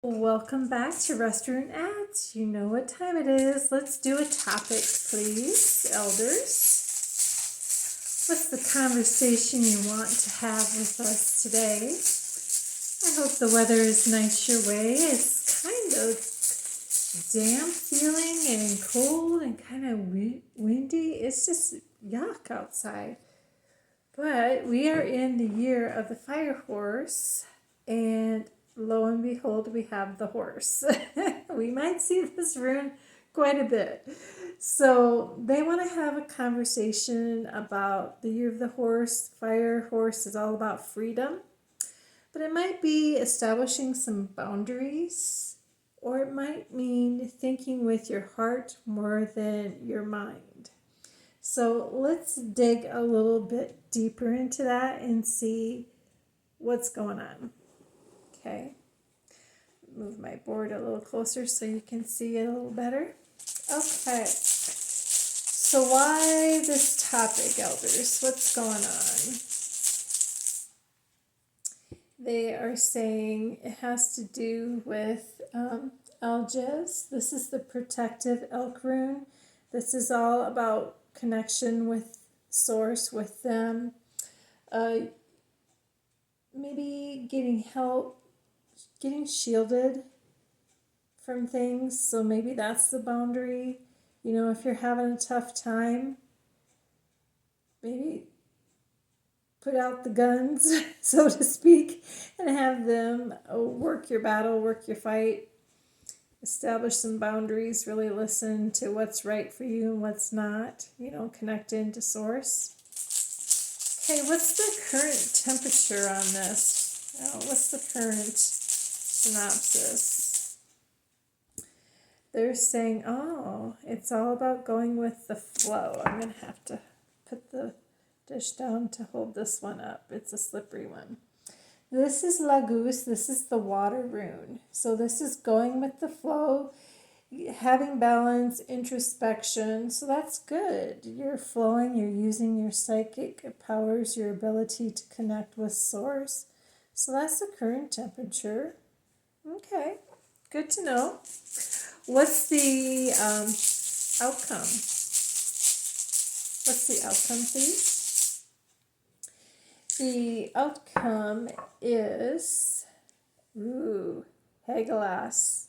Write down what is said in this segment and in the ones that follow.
Welcome back to Restaurant Ads. You know what time it is. Let's do a topic, please, elders. What's the conversation you want to have with us today? I hope the weather is nice your way. It's kind of damp feeling and cold and kind of windy. It's just yuck outside. But we are in the year of the fire horse, and lo and behold, we have the horse. We might see this rune quite a bit. So they want to have a conversation about the year of the horse. Fire horse is all about freedom, but it might be establishing some boundaries, or it might mean thinking with your heart more than your mind. So let's dig a little bit deeper into that and see what's going on. Okay. Move my board a little closer so you can see it a little better. Okay. So why this topic, elders? What's going on? They are saying it has to do with Algiz. This is the protective elk rune. This is all about connection with source, with them. Maybe getting help, getting shielded from things. So maybe that's the boundary. You know, if you're having a tough time, maybe put out the guns, so to speak, and have them work your battle, work your fight, establish some boundaries, really listen to what's right for you and what's not, connect into source. Okay, what's the current temperature on this? What's the current synopsis? They're saying, it's all about going with the flow. I'm going to have to put the dish down to hold this one up. It's a slippery one. This is Lagus. This is the water rune. So this is going with the flow, having balance, introspection. So that's good. You're flowing. You're using your psychic powers, your ability to connect with source. So that's the current temperature. Okay, good to know. What's the outcome? What's the outcome, please? The outcome is, Hagelas.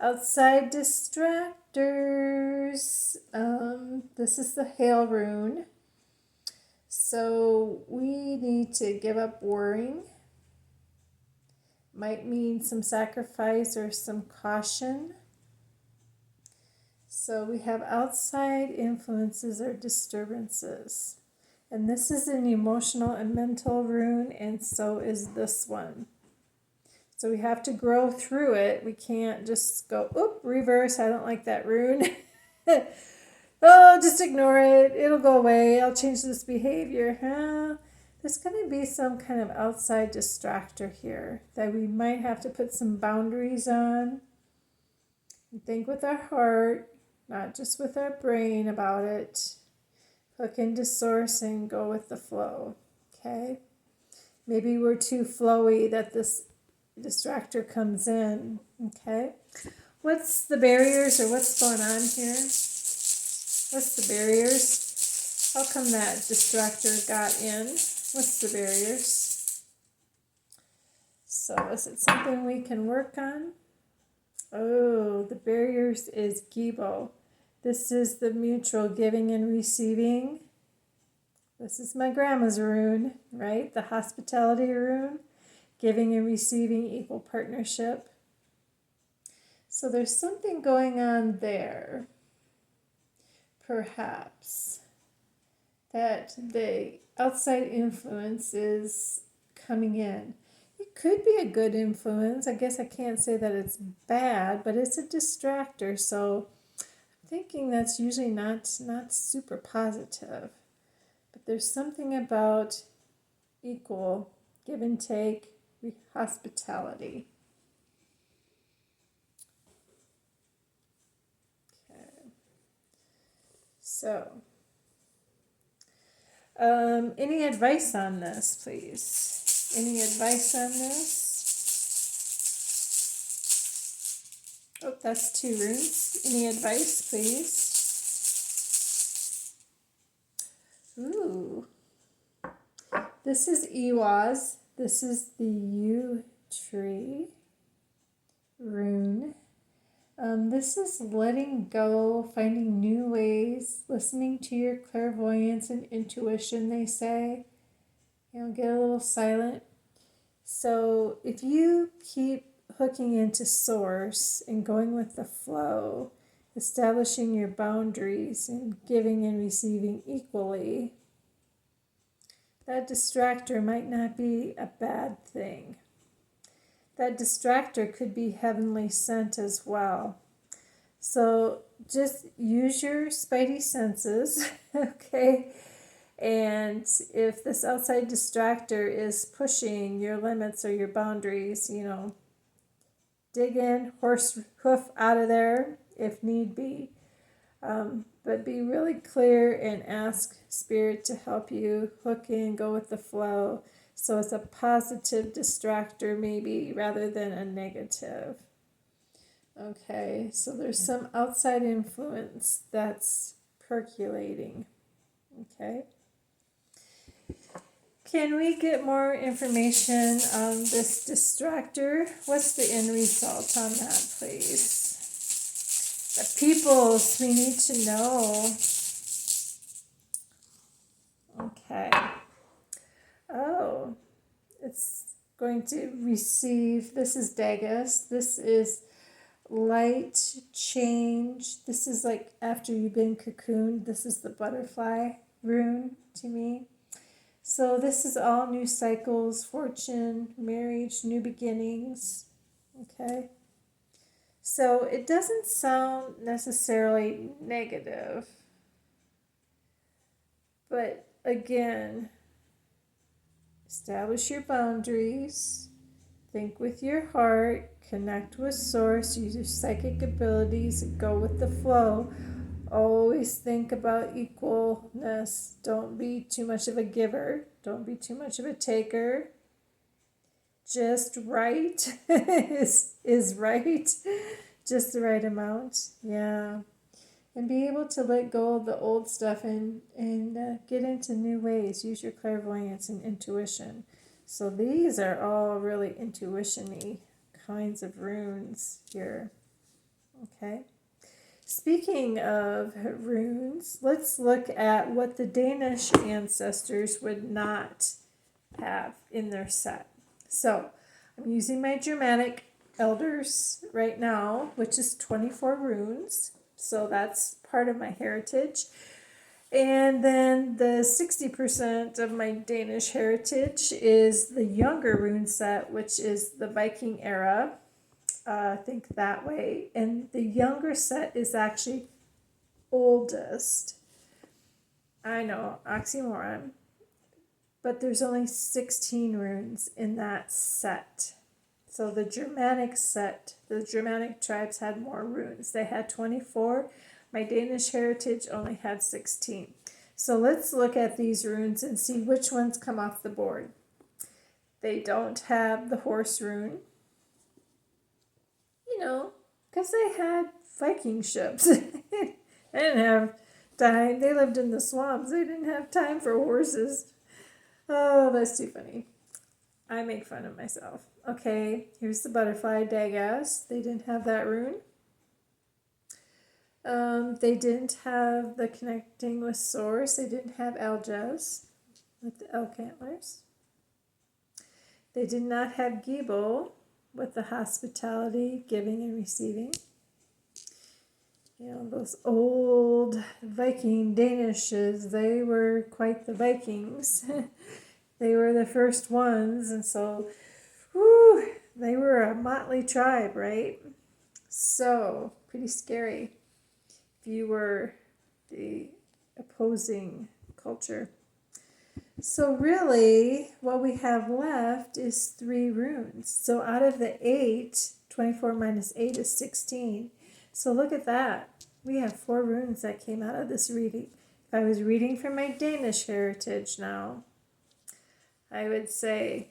Outside distractors. This is the hail rune. So we need to give up worrying. Might mean some sacrifice or some caution. So we have outside influences or disturbances. And this is an emotional and mental rune, and so is this one. So we have to grow through it. We can't just go, reverse, I don't like that rune. Just ignore it. It'll go away. I'll change this behavior. There's going to be some kind of outside distractor here that we might have to put some boundaries on. Think with our heart, not just with our brain about it. Hook into source and go with the flow. Okay? Maybe we're too flowy that this distractor comes in. Okay? What's the barriers, or what's going on here? What's the barriers? How come that distractor got in? What's the barriers? So is it something we can work on? The barriers is Gibo. This is the mutual giving and receiving. This is my grandma's rune, right? The hospitality rune. Giving and receiving, equal partnership. So there's something going on there. Perhaps that the outside influence is coming in. It could be a good influence. I guess I can't say that it's bad, but it's a distractor. So I'm thinking that's usually not super positive. But there's something about equal, give and take, hospitality. Okay. So, any advice on this, please? Any advice on this? Oh, that's 2 runes. Any advice, please? Ooh. This is Ewaz. This is the yew tree rune. This is letting go, finding new ways, listening to your clairvoyance and intuition, they say. Get a little silent. So if you keep hooking into source and going with the flow, establishing your boundaries and giving and receiving equally, that distractor might not be a bad thing. That distractor could be heavenly sent as well. So just use your spidey senses, okay? And if this outside distractor is pushing your limits or your boundaries, dig in, horse hoof out of there if need be. But be really clear and ask Spirit to help you hook in, go with the flow. So it's a positive distractor maybe rather than a negative. Okay, so there's some outside influence that's percolating. Okay. Can we get more information on this distractor? What's the end result on that, please? The peoples, we need to know. Okay. Oh, it's going to receive, this is Dagus, this is light change. This is like after you've been cocooned, this is the butterfly rune to me. So this is all new cycles, fortune, marriage, new beginnings. Okay. So it doesn't sound necessarily negative. But again, establish your boundaries, think with your heart, connect with source, use your psychic abilities, go with the flow. Always think about equalness. Don't be too much of a giver. Don't be too much of a taker. Just right is right. Just the right amount. Yeah. And be able to let go of the old stuff and get into new ways. Use your clairvoyance and intuition. So these are all really intuition-y kinds of runes here. Okay. Speaking of runes, let's look at what the Danish ancestors would not have in their set. So I'm using my Germanic elders right now, which is 24 runes. So that's part of my heritage. And then the 60% of my Danish heritage is the younger rune set, which is the Viking era. Think that way. And the younger set is actually oldest. I know, oxymoron. But there's only 16 runes in that set. So the Germanic set, the Germanic tribes had more runes. They had 24. My Danish heritage only had 16. So let's look at these runes and see which ones come off the board. They don't have the horse rune. Because they had Viking ships. They didn't have time. They lived in the swamps. They didn't have time for horses. Oh, that's too funny. I make fun of myself. Okay, here's the butterfly, Dagas. They didn't have that rune. They didn't have the connecting with source. They didn't have Alges with the elk antlers. They did not have Gibel with the hospitality, giving and receiving. Those old Viking Danishes, they were quite the Vikings. They were the first ones, and so, they were a motley tribe, right? So, pretty scary if you were the opposing culture. So really, what we have left is 3 runes. So out of the 8, 24 minus 8 is 16. So look at that. We have 4 runes that came out of this reading. If I was reading from my Danish heritage now, I would say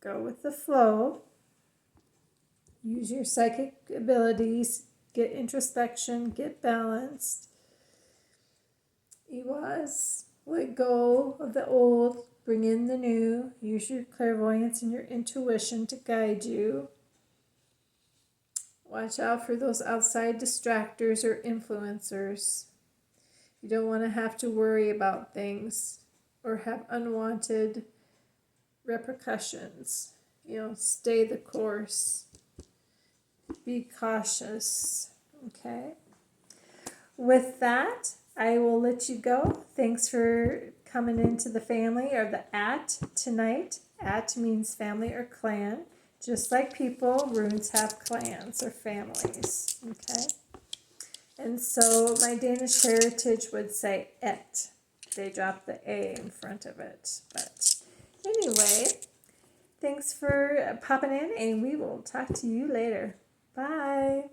go with the flow. Use your psychic abilities, get introspection, get balanced. Iwas, let go of the old, bring in the new. Use your clairvoyance and your intuition to guide you. Watch out for those outside distractors or influencers. You don't want to have to worry about things or have unwanted repercussions. Stay the course. Be cautious. Okay. With that, I will let you go. Thanks for coming into the family or the Aett tonight. Aett means family or clan. Just like people, runes have clans or families. Okay. And so my Danish heritage would say Aett. They drop the A in front of it. But anyway, thanks for popping in, and we will talk to you later. Bye.